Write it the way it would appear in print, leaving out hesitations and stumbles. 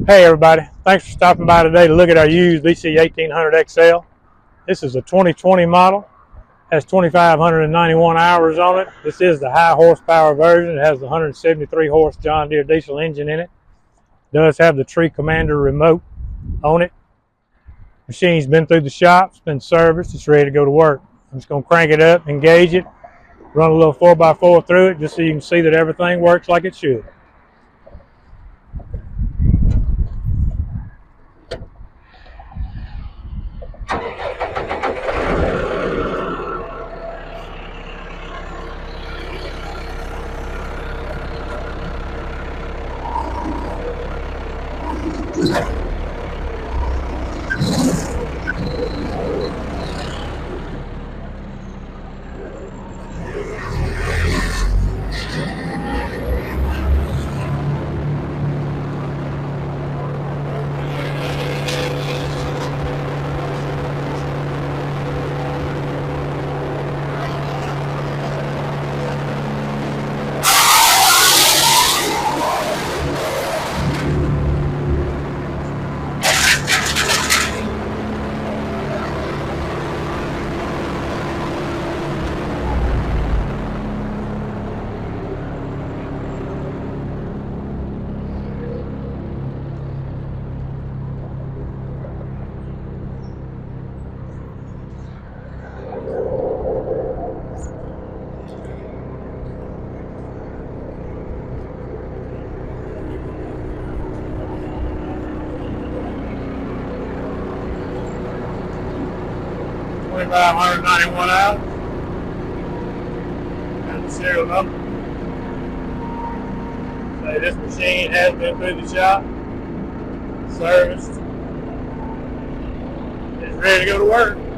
Hey everybody, thanks for stopping by today to look at our used BC1800XL. This is a 2020 model, has 2,591 hours on it. This is the high horsepower version. It has the 173 horse John Deere diesel engine in it. Does have the Tree Commander remote on it. Machine's been through the shop, it's been serviced, it's ready to go to work. I'm just going to crank it up, engage it, run a little 4x4 through it just so you can see that everything works like it should. 2,591 hours. Got the serial number. So this machine has been through the shop, serviced. It's ready to go to work.